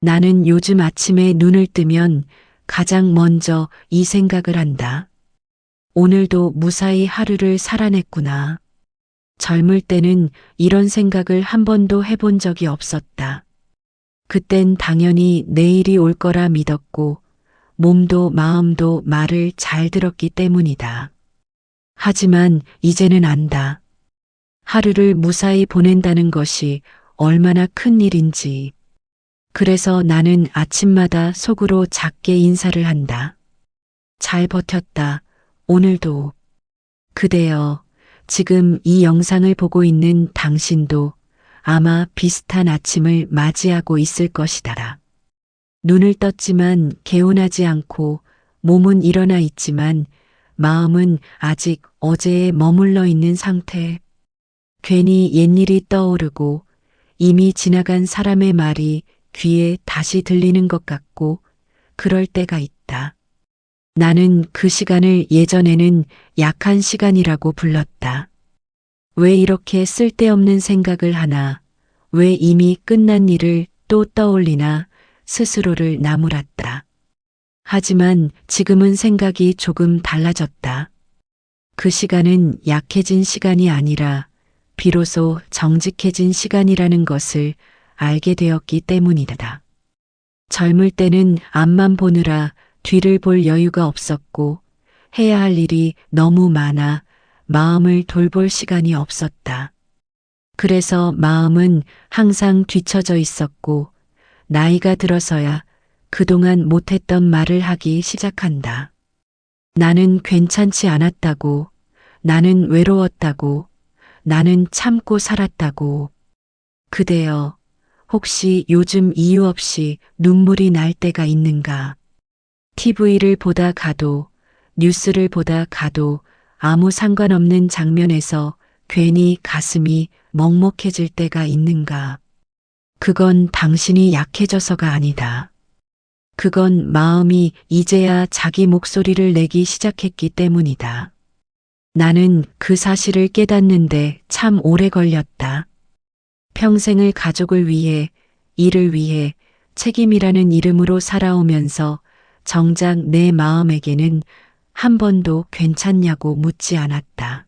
나는 요즘 아침에 눈을 뜨면 가장 먼저 이 생각을 한다. 오늘도 무사히 하루를 살아냈구나. 젊을 때는 이런 생각을 한 번도 해본 적이 없었다. 그땐 당연히 내일이 올 거라 믿었고 몸도 마음도 말을 잘 들었기 때문이다. 하지만 이제는 안다. 하루를 무사히 보낸다는 것이 얼마나 큰 일인지. 그래서 나는 아침마다 속으로 작게 인사를 한다. 잘 버텼다. 오늘도. 그대여, 지금 이 영상을 보고 있는 당신도 아마 비슷한 아침을 맞이하고 있을 것이다. 눈을 떴지만 개운하지 않고 몸은 일어나 있지만 마음은 아직 어제에 머물러 있는 상태. 괜히 옛일이 떠오르고 이미 지나간 사람의 말이 귀에 다시 들리는 것 같고 그럴 때가 있다. 나는 그 시간을 예전에는 약한 시간이라고 불렀다. 왜 이렇게 쓸데없는 생각을 하나, 왜 이미 끝난 일을 또 떠올리나 스스로를 나무랐다. 하지만 지금은 생각이 조금 달라졌다. 그 시간은 약해진 시간이 아니라 비로소 정직해진 시간이라는 것을 알게 되었기 때문이다. 젊을 때는 앞만 보느라 뒤를 볼 여유가 없었고 해야 할 일이 너무 많아 마음을 돌볼 시간이 없었다. 그래서 마음은 항상 뒤처져 있었고 나이가 들어서야 그동안 못했던 말을 하기 시작한다. 나는 괜찮지 않았다고, 나는 외로웠다고, 나는 참고 살았다고. 그대여, 혹시 요즘 이유 없이 눈물이 날 때가 있는가? TV를 보다 가도, 뉴스를 보다 가도 아무 상관없는 장면에서 괜히 가슴이 먹먹해질 때가 있는가? 그건 당신이 약해져서가 아니다. 그건 마음이 이제야 자기 목소리를 내기 시작했기 때문이다. 나는 그 사실을 깨닫는데 참 오래 걸렸다. 평생을 가족을 위해, 일을 위해 책임이라는 이름으로 살아오면서 정작 내 마음에게는 한 번도 괜찮냐고 묻지 않았다.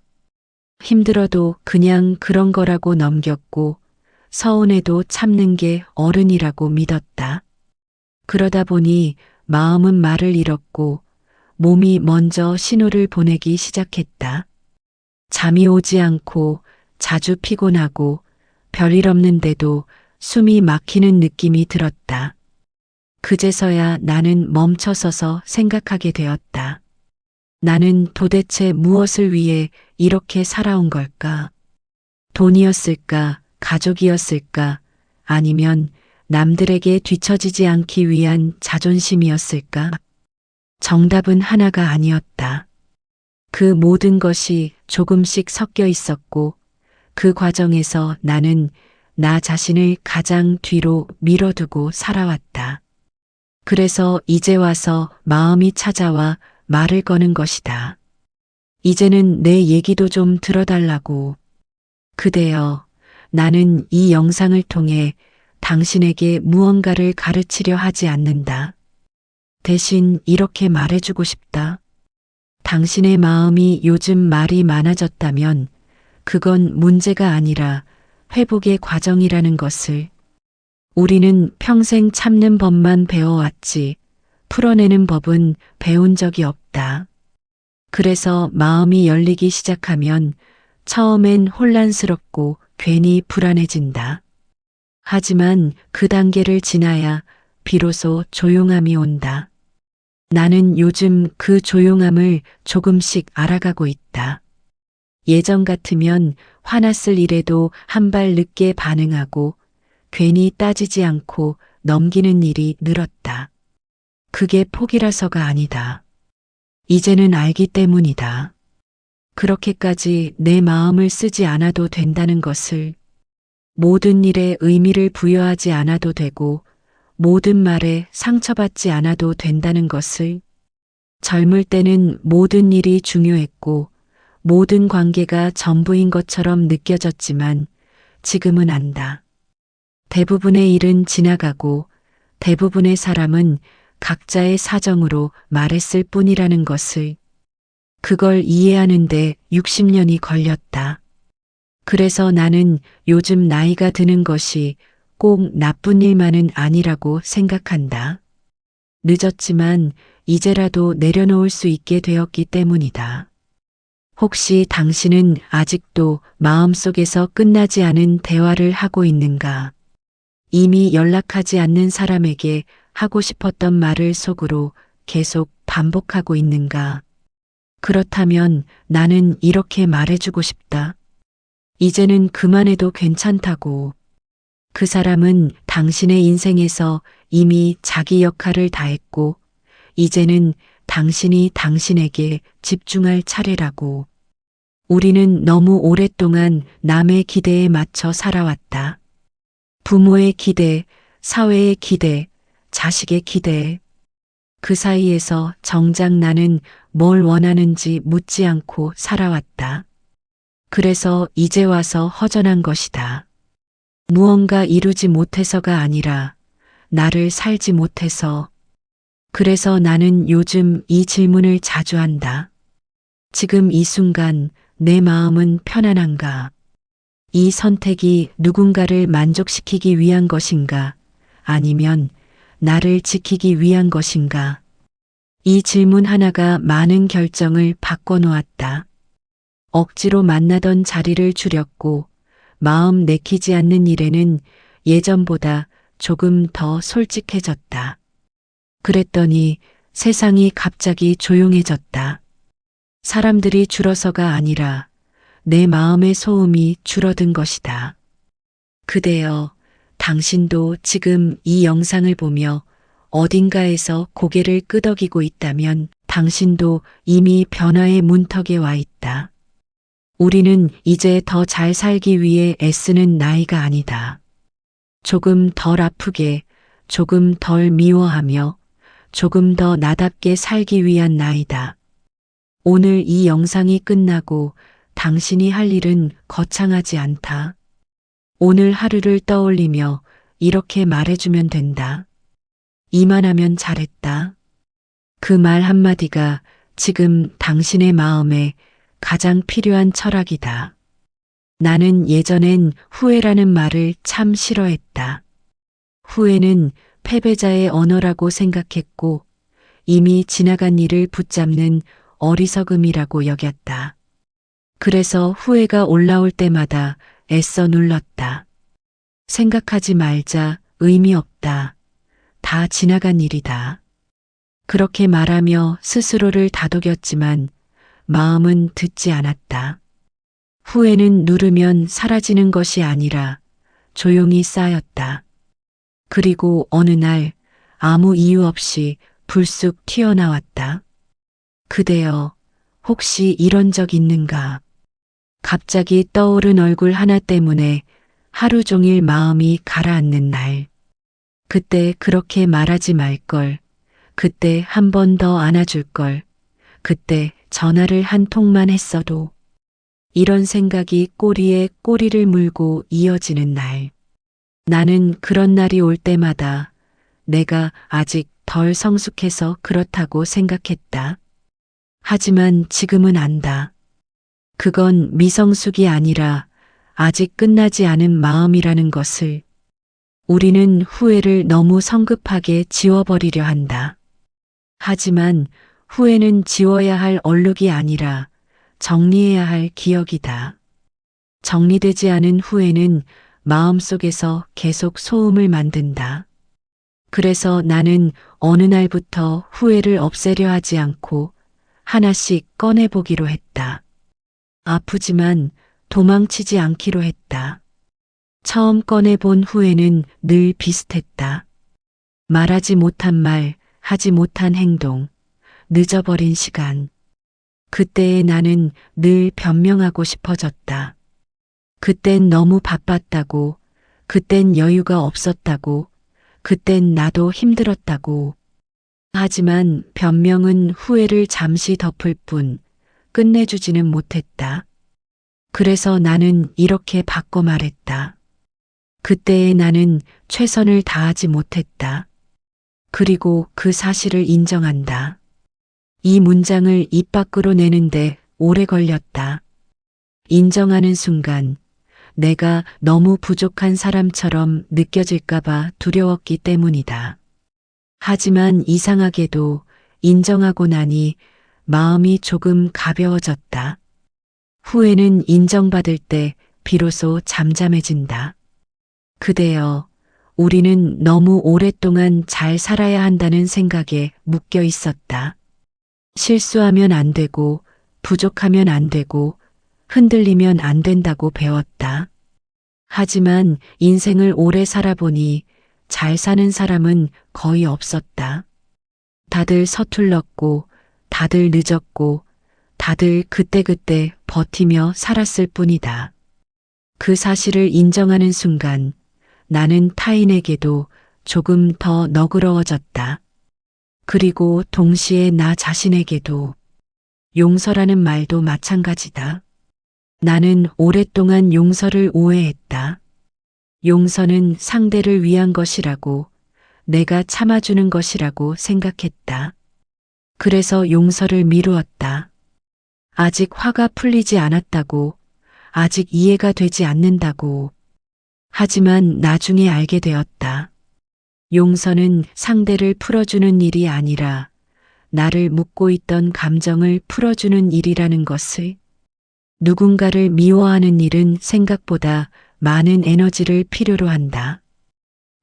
힘들어도 그냥 그런 거라고 넘겼고 서운해도 참는 게 어른이라고 믿었다. 그러다 보니 마음은 말을 잃었고 몸이 먼저 신호를 보내기 시작했다. 잠이 오지 않고 자주 피곤하고 별일 없는데도 숨이 막히는 느낌이 들었다. 그제서야 나는 멈춰서서 생각하게 되었다. 나는 도대체 무엇을 위해 이렇게 살아온 걸까? 돈이었을까? 가족이었을까? 아니면 남들에게 뒤처지지 않기 위한 자존심이었을까? 정답은 하나가 아니었다. 그 모든 것이 조금씩 섞여 있었고 그 과정에서 나는 나 자신을 가장 뒤로 밀어두고 살아왔다. 그래서 이제 와서 마음이 찾아와 말을 거는 것이다. 이제는 내 얘기도 좀 들어달라고. 그대여, 나는 이 영상을 통해 당신에게 무언가를 가르치려 하지 않는다. 대신 이렇게 말해주고 싶다. 당신의 마음이 요즘 말이 많아졌다면 그건 문제가 아니라 회복의 과정이라는 것을. 우리는 평생 참는 법만 배워왔지 풀어내는 법은 배운 적이 없다. 그래서 마음이 열리기 시작하면 처음엔 혼란스럽고 괜히 불안해진다. 하지만 그 단계를 지나야 비로소 조용함이 온다. 나는 요즘 그 조용함을 조금씩 알아가고 있다. 예전 같으면 화났을 일에도 한 발 늦게 반응하고 괜히 따지지 않고 넘기는 일이 늘었다. 그게 포기라서가 아니다. 이제는 알기 때문이다. 그렇게까지 내 마음을 쓰지 않아도 된다는 것을, 모든 일에 의미를 부여하지 않아도 되고 모든 말에 상처받지 않아도 된다는 것을. 젊을 때는 모든 일이 중요했고 모든 관계가 전부인 것처럼 느껴졌지만 지금은 안다. 대부분의 일은 지나가고 대부분의 사람은 각자의 사정으로 말했을 뿐이라는 것을. 그걸 이해하는데 60년이 걸렸다. 그래서 나는 요즘 나이가 드는 것이 꼭 나쁜 일만은 아니라고 생각한다. 늦었지만 이제라도 내려놓을 수 있게 되었기 때문이다. 혹시 당신은 아직도 마음속에서 끝나지 않은 대화를 하고 있는가? 이미 연락하지 않는 사람에게 하고 싶었던 말을 속으로 계속 반복하고 있는가? 그렇다면 나는 이렇게 말해주고 싶다. 이제는 그만해도 괜찮다고. 그 사람은 당신의 인생에서 이미 자기 역할을 다했고, 이제는 당신이 당신에게 집중할 차례라고. 우리는 너무 오랫동안 남의 기대에 맞춰 살아왔다. 부모의 기대, 사회의 기대, 자식의 기대. 그 사이에서 정작 나는 뭘 원하는지 묻지 않고 살아왔다. 그래서 이제 와서 허전한 것이다. 무언가 이루지 못해서가 아니라 나를 살지 못해서. 그래서 나는 요즘 이 질문을 자주 한다. 지금 이 순간 내 마음은 편안한가? 이 선택이 누군가를 만족시키기 위한 것인가? 아니면 나를 지키기 위한 것인가? 이 질문 하나가 많은 결정을 바꿔놓았다. 억지로 만나던 자리를 줄였고 마음 내키지 않는 일에는 예전보다 조금 더 솔직해졌다. 그랬더니 세상이 갑자기 조용해졌다. 사람들이 줄어서가 아니라 내 마음의 소음이 줄어든 것이다. 그대여, 당신도 지금 이 영상을 보며 어딘가에서 고개를 끄덕이고 있다면 당신도 이미 변화의 문턱에 와 있다. 우리는 이제 더 잘 살기 위해 애쓰는 나이가 아니다. 조금 덜 아프게, 조금 덜 미워하며, 조금 더 나답게 살기 위한 나이다. 오늘 이 영상이 끝나고 당신이 할 일은 거창하지 않다. 오늘 하루를 떠올리며 이렇게 말해주면 된다. 이만하면 잘했다. 그 말 한마디가 지금 당신의 마음에 가장 필요한 철학이다. 나는 예전엔 후회라는 말을 참 싫어했다. 후회는 패배자의 언어라고 생각했고 이미 지나간 일을 붙잡는 어리석음이라고 여겼다. 그래서 후회가 올라올 때마다 애써 눌렀다. 생각하지 말자, 의미 없다. 다 지나간 일이다. 그렇게 말하며 스스로를 다독였지만 마음은 듣지 않았다. 후회는 누르면 사라지는 것이 아니라 조용히 쌓였다. 그리고 어느 날 아무 이유 없이 불쑥 튀어나왔다. 그대여, 혹시 이런 적 있는가? 갑자기 떠오른 얼굴 하나 때문에 하루 종일 마음이 가라앉는 날. 그때 그렇게 말하지 말걸. 그때 한 번 더 안아줄걸. 그때 전화를 한 통만 했어도. 이런 생각이 꼬리에 꼬리를 물고 이어지는 날. 나는 그런 날이 올 때마다 내가 아직 덜 성숙해서 그렇다고 생각했다. 하지만 지금은 안다. 그건 미성숙이 아니라 아직 끝나지 않은 마음이라는 것을. 우리는 후회를 너무 성급하게 지워버리려 한다. 하지만 후회는 지워야 할 얼룩이 아니라 정리해야 할 기억이다. 정리되지 않은 후회는 마음속에서 계속 소음을 만든다. 그래서 나는 어느 날부터 후회를 없애려 하지 않고 하나씩 꺼내보기로 했다. 아프지만 도망치지 않기로 했다. 처음 꺼내본 후회는 늘 비슷했다. 말하지 못한 말, 하지 못한 행동, 늦어버린 시간. 그때의 나는 늘 변명하고 싶어졌다. 그땐 너무 바빴다고, 그땐 여유가 없었다고, 그땐 나도 힘들었다고. 하지만 변명은 후회를 잠시 덮을 뿐 끝내주지는 못했다. 그래서 나는 이렇게 바꿔 말했다. 그때의 나는 최선을 다하지 못했다. 그리고 그 사실을 인정한다. 이 문장을 입 밖으로 내는데 오래 걸렸다. 인정하는 순간 내가 너무 부족한 사람처럼 느껴질까봐 두려웠기 때문이다. 하지만 이상하게도 인정하고 나니 마음이 조금 가벼워졌다. 후회는 인정받을 때 비로소 잠잠해진다. 그대여, 우리는 너무 오랫동안 잘 살아야 한다는 생각에 묶여 있었다. 실수하면 안 되고, 부족하면 안 되고, 흔들리면 안 된다고 배웠다. 하지만 인생을 오래 살아보니 잘 사는 사람은 거의 없었다. 다들 서툴렀고, 다들 늦었고, 다들 그때그때 버티며 살았을 뿐이다. 그 사실을 인정하는 순간 나는 타인에게도 조금 더 너그러워졌다. 그리고 동시에 나 자신에게도. 용서라는 말도 마찬가지다. 나는 오랫동안 용서를 오해했다. 용서는 상대를 위한 것이라고, 내가 참아주는 것이라고 생각했다. 그래서 용서를 미루었다. 아직 화가 풀리지 않았다고, 아직 이해가 되지 않는다고. 하지만 나중에 알게 되었다. 용서는 상대를 풀어주는 일이 아니라 나를 묶고 있던 감정을 풀어주는 일이라는 것을. 누군가를 미워하는 일은 생각보다 많은 에너지를 필요로 한다.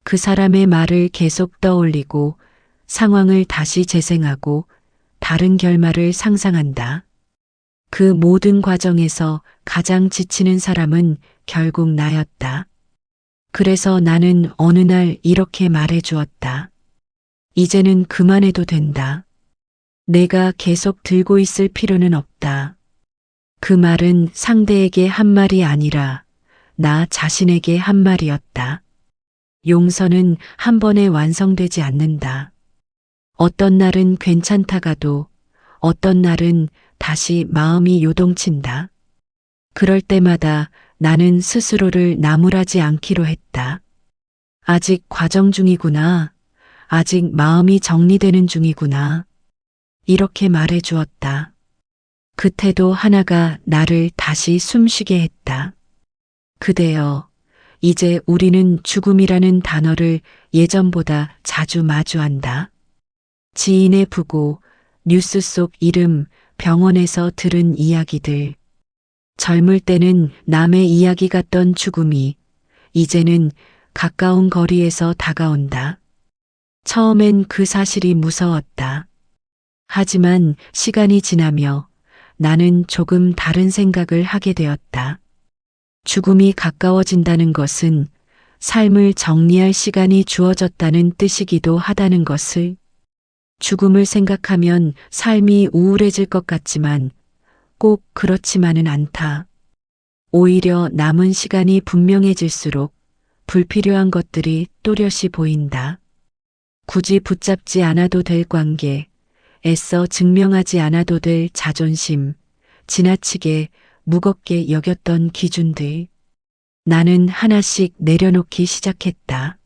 그 사람의 말을 계속 떠올리고 상황을 다시 재생하고 다른 결말을 상상한다. 그 모든 과정에서 가장 지치는 사람은 결국 나였다. 그래서 나는 어느 날 이렇게 말해 주었다. 이제는 그만해도 된다. 내가 계속 들고 있을 필요는 없다. 그 말은 상대에게 한 말이 아니라 나 자신에게 한 말이었다. 용서는 한 번에 완성되지 않는다. 어떤 날은 괜찮다가도 어떤 날은 다시 마음이 요동친다. 그럴 때마다 나는 스스로를 나무라지 않기로 했다. 아직 과정 중이구나. 아직 마음이 정리되는 중이구나. 이렇게 말해 주었다. 그 태도 하나가 나를 다시 숨쉬게 했다. 그대여, 이제 우리는 죽음이라는 단어를 예전보다 자주 마주한다. 지인의 부고, 뉴스 속 이름, 병원에서 들은 이야기들. 젊을 때는 남의 이야기 같던 죽음이 이제는 가까운 거리에서 다가온다. 처음엔 그 사실이 무서웠다. 하지만 시간이 지나며 나는 조금 다른 생각을 하게 되었다. 죽음이 가까워진다는 것은 삶을 정리할 시간이 주어졌다는 뜻이기도 하다는 것을. 죽음을 생각하면 삶이 우울해질 것 같지만 꼭 그렇지만은 않다. 오히려 남은 시간이 분명해질수록 불필요한 것들이 또렷이 보인다. 굳이 붙잡지 않아도 될 관계, 애써 증명하지 않아도 될 자존심, 지나치게 무겁게 여겼던 기준들. 나는 하나씩 내려놓기 시작했다.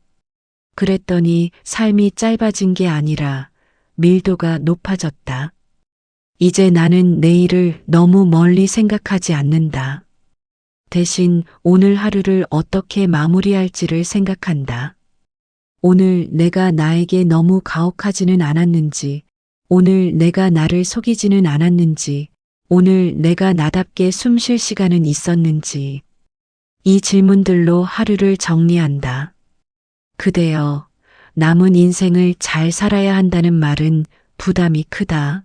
그랬더니 삶이 짧아진 게 아니라 밀도가 높아졌다. 이제 나는 내일을 너무 멀리 생각하지 않는다. 대신 오늘 하루를 어떻게 마무리할지를 생각한다. 오늘 내가 나에게 너무 가혹하지는 않았는지, 오늘 내가 나를 속이지는 않았는지, 오늘 내가 나답게 숨 쉴 시간은 있었는지. 이 질문들로 하루를 정리한다. 그대여, 남은 인생을 잘 살아야 한다는 말은 부담이 크다.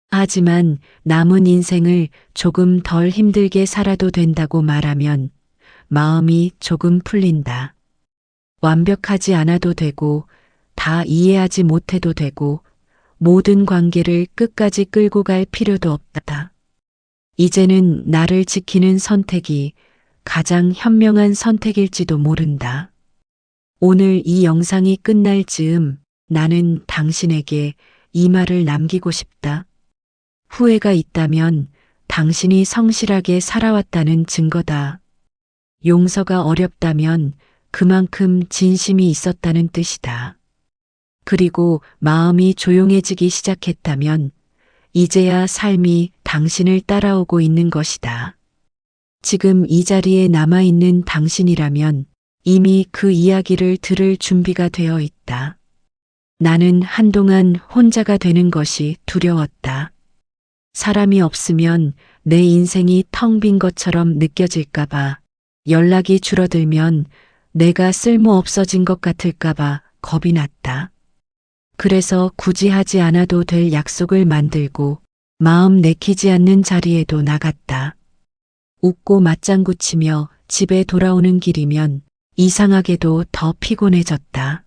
하지만 남은 인생을 조금 덜 힘들게 살아도 된다고 말하면 마음이 조금 풀린다. 완벽하지 않아도 되고, 다 이해하지 못해도 되고, 모든 관계를 끝까지 끌고 갈 필요도 없다. 이제는 나를 지키는 선택이 가장 현명한 선택일지도 모른다. 오늘 이 영상이 끝날 즈음 나는 당신에게 이 말을 남기고 싶다. 후회가 있다면 당신이 성실하게 살아왔다는 증거다. 용서가 어렵다면 그만큼 진심이 있었다는 뜻이다. 그리고 마음이 조용해지기 시작했다면 이제야 삶이 당신을 따라오고 있는 것이다. 지금 이 자리에 남아있는 당신이라면 이미 그 이야기를 들을 준비가 되어 있다. 나는 한동안 혼자가 되는 것이 두려웠다. 사람이 없으면 내 인생이 텅 빈 것처럼 느껴질까봐, 연락이 줄어들면 내가 쓸모 없어진 것 같을까봐 겁이 났다. 그래서 굳이 하지 않아도 될 약속을 만들고 마음 내키지 않는 자리에도 나갔다. 웃고 맞장구 치며 집에 돌아오는 길이면 이상하게도 더 피곤해졌다.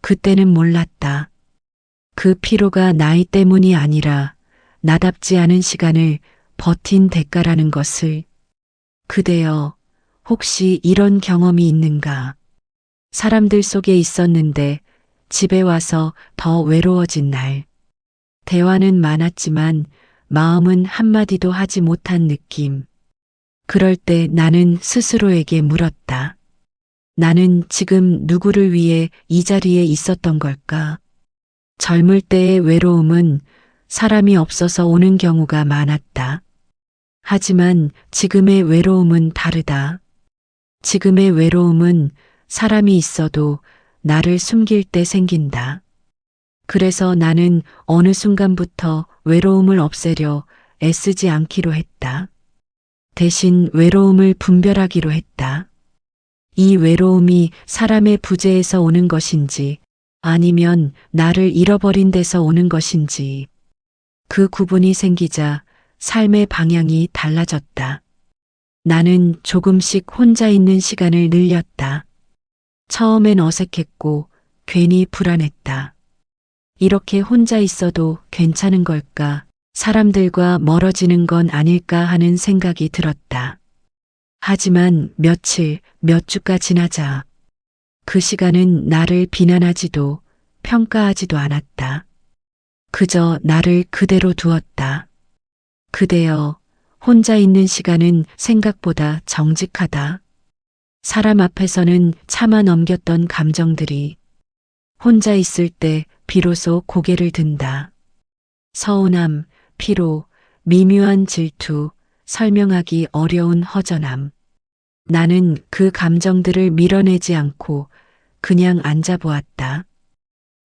그때는 몰랐다. 그 피로가 나이 때문이 아니라 나답지 않은 시간을 버틴 대가라는 것을. 그대여, 혹시 이런 경험이 있는가? 사람들 속에 있었는데 집에 와서 더 외로워진 날. 대화는 많았지만 마음은 한마디도 하지 못한 느낌. 그럴 때 나는 스스로에게 물었다. 나는 지금 누구를 위해 이 자리에 있었던 걸까? 젊을 때의 외로움은 사람이 없어서 오는 경우가 많았다. 하지만 지금의 외로움은 다르다. 지금의 외로움은 사람이 있어도 나를 숨길 때 생긴다. 그래서 나는 어느 순간부터 외로움을 없애려 애쓰지 않기로 했다. 대신 외로움을 분별하기로 했다. 이 외로움이 사람의 부재에서 오는 것인지 아니면 나를 잃어버린 데서 오는 것인지. 그 구분이 생기자 삶의 방향이 달라졌다. 나는 조금씩 혼자 있는 시간을 늘렸다. 처음엔 어색했고 괜히 불안했다. 이렇게 혼자 있어도 괜찮은 걸까? 사람들과 멀어지는 건 아닐까 하는 생각이 들었다. 하지만 며칠, 몇 주가 지나자 그 시간은 나를 비난하지도 평가하지도 않았다. 그저 나를 그대로 두었다. 그대여, 혼자 있는 시간은 생각보다 정직하다. 사람 앞에서는 참아 넘겼던 감정들이 혼자 있을 때 비로소 고개를 든다. 서운함, 피로, 미묘한 질투, 설명하기 어려운 허전함. 나는 그 감정들을 밀어내지 않고 그냥 앉아보았다.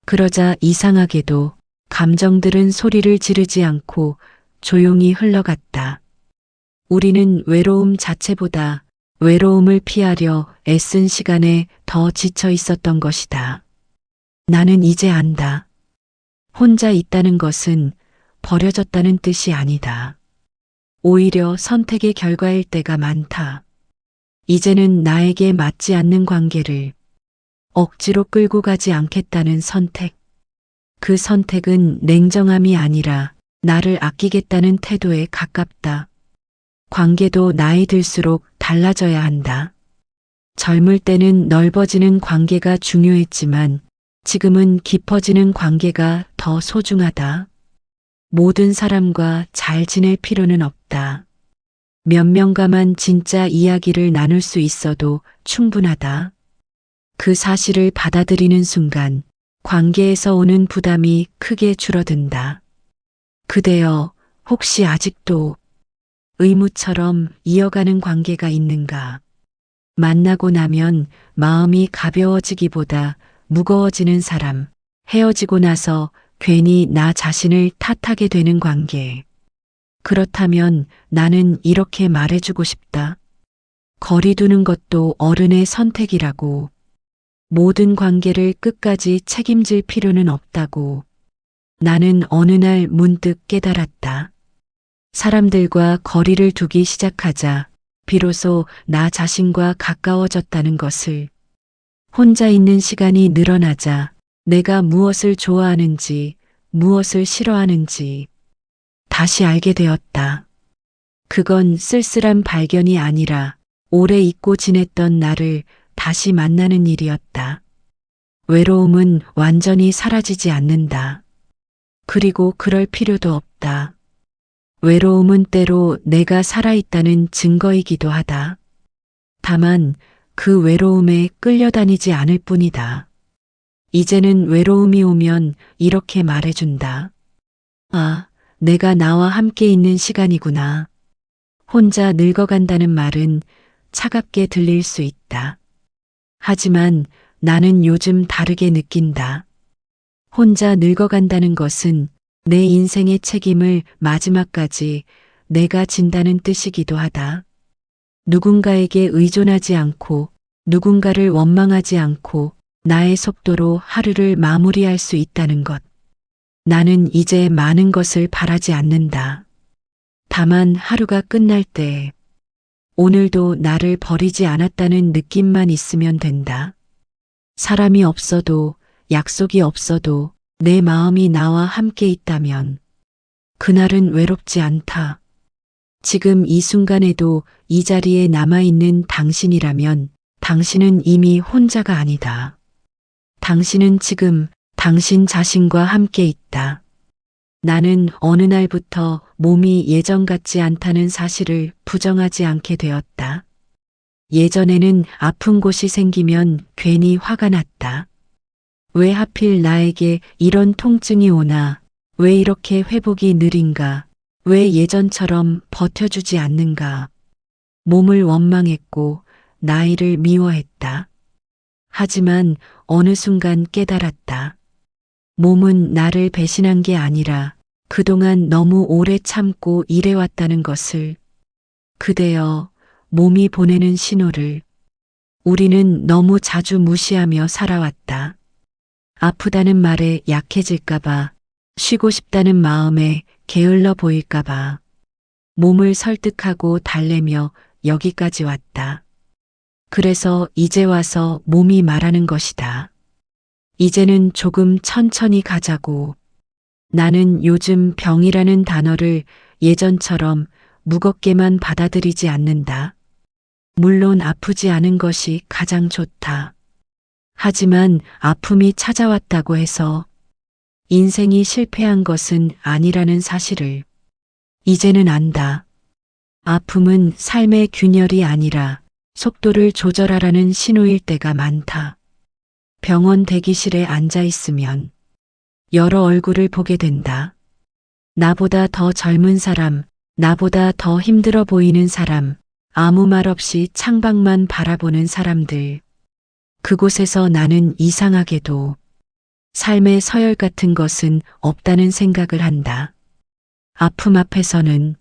그러자 이상하게도 감정들은 소리를 지르지 않고 조용히 흘러갔다. 우리는 외로움 자체보다 외로움을 피하려 애쓴 시간에 더 지쳐 있었던 것이다. 나는 이제 안다. 혼자 있다는 것은 버려졌다는 뜻이 아니다. 오히려 선택의 결과일 때가 많다. 이제는 나에게 맞지 않는 관계를 억지로 끌고 가지 않겠다는 선택. 그 선택은 냉정함이 아니라 나를 아끼겠다는 태도에 가깝다. 관계도 나이 들수록 달라져야 한다. 젊을 때는 넓어지는 관계가 중요했지만 지금은 깊어지는 관계가 더 소중하다. 모든 사람과 잘 지낼 필요는 없다. 몇 명과만 진짜 이야기를 나눌 수 있어도 충분하다. 그 사실을 받아들이는 순간 관계에서 오는 부담이 크게 줄어든다. 그대여, 혹시 아직도 의무처럼 이어가는 관계가 있는가? 만나고 나면 마음이 가벼워지기보다 무거워지는 사람, 헤어지고 나서 괜히 나 자신을 탓하게 되는 관계. 그렇다면 나는 이렇게 말해주고 싶다. 거리 두는 것도 어른의 선택이라고. 모든 관계를 끝까지 책임질 필요는 없다고. 나는 어느 날 문득 깨달았다. 사람들과 거리를 두기 시작하자 비로소 나 자신과 가까워졌다는 것을. 혼자 있는 시간이 늘어나자 내가 무엇을 좋아하는지, 무엇을 싫어하는지 다시 알게 되었다. 그건 쓸쓸한 발견이 아니라 오래 잊고 지냈던 나를 다시 만나는 일이었다. 외로움은 완전히 사라지지 않는다. 그리고 그럴 필요도 없다. 외로움은 때로 내가 살아있다는 증거이기도 하다. 다만 그 외로움에 끌려다니지 않을 뿐이다. 이제는 외로움이 오면 이렇게 말해준다. 아, 내가 나와 함께 있는 시간이구나. 혼자 늙어간다는 말은 차갑게 들릴 수 있다. 하지만 나는 요즘 다르게 느낀다. 혼자 늙어간다는 것은 내 인생의 책임을 마지막까지 내가 진다는 뜻이기도 하다. 누군가에게 의존하지 않고 누군가를 원망하지 않고 나의 속도로 하루를 마무리할 수 있다는 것. 나는 이제 많은 것을 바라지 않는다. 다만 하루가 끝날 때 오늘도 나를 버리지 않았다는 느낌만 있으면 된다. 사람이 없어도 약속이 없어도 내 마음이 나와 함께 있다면 그날은 외롭지 않다. 지금 이 순간에도 이 자리에 남아있는 당신이라면 당신은 이미 혼자가 아니다. 당신은 지금 당신 자신과 함께 있다. 나는 어느 날부터 몸이 예전 같지 않다는 사실을 부정하지 않게 되었다. 예전에는 아픈 곳이 생기면 괜히 화가 났다. 왜 하필 나에게 이런 통증이 오나? 왜 이렇게 회복이 느린가? 왜 예전처럼 버텨주지 않는가? 몸을 원망했고 나이를 미워했다. 하지만 어느 순간 깨달았다. 몸은 나를 배신한 게 아니라 그동안 너무 오래 참고 일해왔다는 것을. 그대여, 몸이 보내는 신호를. 우리는 너무 자주 무시하며 살아왔다. 아프다는 말에 약해질까봐, 쉬고 싶다는 마음에 게을러 보일까봐, 몸을 설득하고 달래며 여기까지 왔다. 그래서 이제 와서 몸이 말하는 것이다. 이제는 조금 천천히 가자고. 나는 요즘 병이라는 단어를 예전처럼 무겁게만 받아들이지 않는다. 물론 아프지 않은 것이 가장 좋다. 하지만 아픔이 찾아왔다고 해서 인생이 실패한 것은 아니라는 사실을 이제는 안다. 아픔은 삶의 균열이 아니라 속도를 조절하라는 신호일 때가 많다. 병원 대기실에 앉아 있으면 여러 얼굴을 보게 된다. 나보다 더 젊은 사람, 나보다 더 힘들어 보이는 사람, 아무 말 없이 창밖만 바라보는 사람들. 그곳에서 나는 이상하게도 삶의 서열 같은 것은 없다는 생각을 한다. 아픔 앞에서는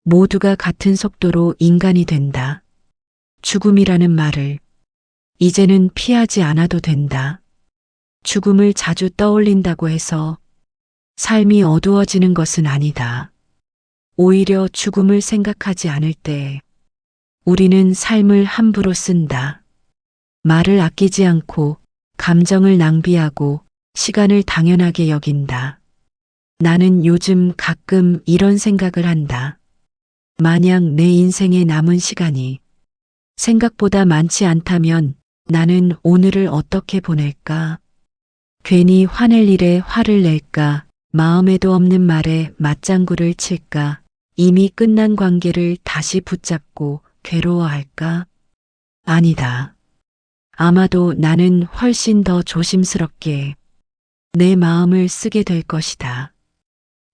모두가 같은 속도로 인간이 된다. 죽음이라는 말을 이제는 피하지 않아도 된다. 죽음을 자주 떠올린다고 해서 삶이 어두워지는 것은 아니다. 오히려 죽음을 생각하지 않을 때 우리는 삶을 함부로 쓴다. 말을 아끼지 않고 감정을 낭비하고 시간을 당연하게 여긴다. 나는 요즘 가끔 이런 생각을 한다. 만약 내 인생에 남은 시간이 생각보다 많지 않다면 나는 오늘을 어떻게 보낼까? 괜히 화낼 일에 화를 낼까? 마음에도 없는 말에 맞장구를 칠까? 이미 끝난 관계를 다시 붙잡고 괴로워할까? 아니다. 아마도 나는 훨씬 더 조심스럽게 내 마음을 쓰게 될 것이다.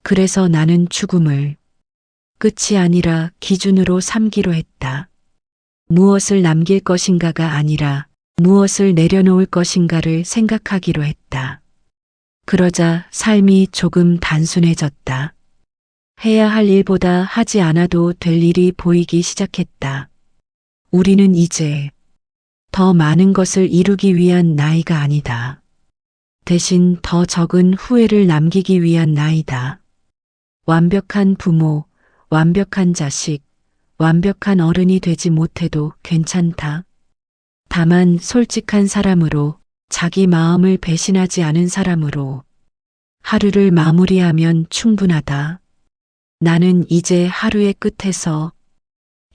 그래서 나는 죽음을 끝이 아니라 기준으로 삼기로 했다. 무엇을 남길 것인가가 아니라 무엇을 내려놓을 것인가를 생각하기로 했다. 그러자 삶이 조금 단순해졌다. 해야 할 일보다 하지 않아도 될 일이 보이기 시작했다. 우리는 이제 더 많은 것을 이루기 위한 나이가 아니다. 대신 더 적은 후회를 남기기 위한 나이다. 완벽한 부모, 완벽한 자식, 완벽한 어른이 되지 못해도 괜찮다. 다만 솔직한 사람으로, 자기 마음을 배신하지 않은 사람으로 하루를 마무리하면 충분하다. 나는 이제 하루의 끝에서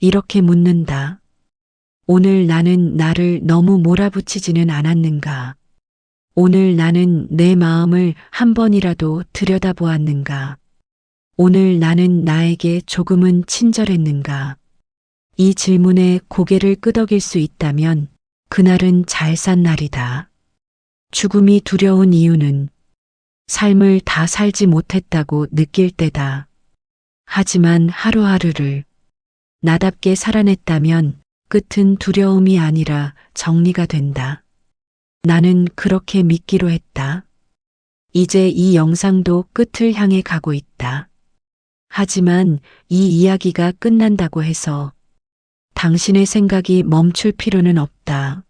이렇게 묻는다. 오늘 나는 나를 너무 몰아붙이지는 않았는가? 오늘 나는 내 마음을 한 번이라도 들여다보았는가? 오늘 나는 나에게 조금은 친절했는가? 이 질문에 고개를 끄덕일 수 있다면 그날은 잘 산 날이다. 죽음이 두려운 이유는 삶을 다 살지 못했다고 느낄 때다. 하지만 하루하루를 나답게 살아냈다면 끝은 두려움이 아니라 정리가 된다. 나는 그렇게 믿기로 했다. 이제 이 영상도 끝을 향해 가고 있다. 하지만 이 이야기가 끝난다고 해서 당신의 생각이 멈출 필요는 없다.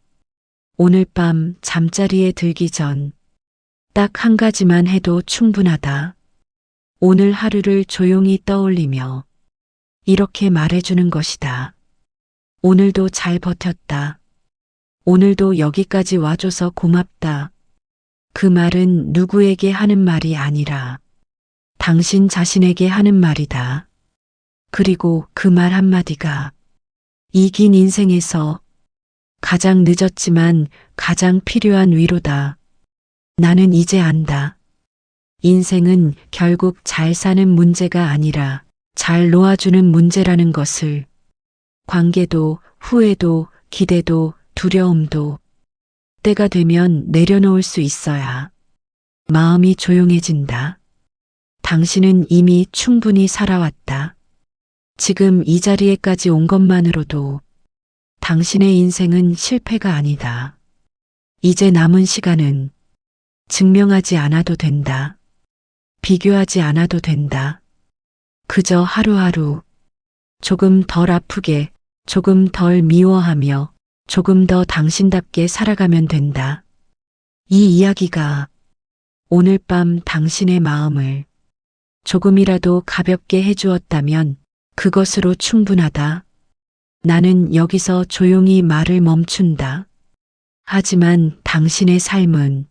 오늘 밤 잠자리에 들기 전 딱 한 가지만 해도 충분하다. 오늘 하루를 조용히 떠올리며 이렇게 말해주는 것이다. 오늘도 잘 버텼다. 오늘도 여기까지 와줘서 고맙다. 그 말은 누구에게 하는 말이 아니라 당신 자신에게 하는 말이다. 그리고 그 말 한마디가 이 긴 인생에서 가장 늦었지만 가장 필요한 위로다. 나는 이제 안다. 인생은 결국 잘 사는 문제가 아니라 잘 놓아주는 문제라는 것을. 관계도, 후회도, 기대도, 두려움도 때가 되면 내려놓을 수 있어야 마음이 조용해진다. 당신은 이미 충분히 살아왔다. 지금 이 자리에까지 온 것만으로도 당신의 인생은 실패가 아니다. 이제 남은 시간은 증명하지 않아도 된다. 비교하지 않아도 된다. 그저 하루하루 조금 덜 아프게, 조금 덜 미워하며 조금 더 당신답게 살아가면 된다. 이 이야기가 오늘 밤 당신의 마음을 조금이라도 가볍게 해주었다면 그것으로 충분하다. 나는 여기서 조용히 말을 멈춘다. 하지만 당신의 삶은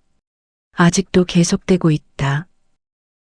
아직도 계속되고 있다.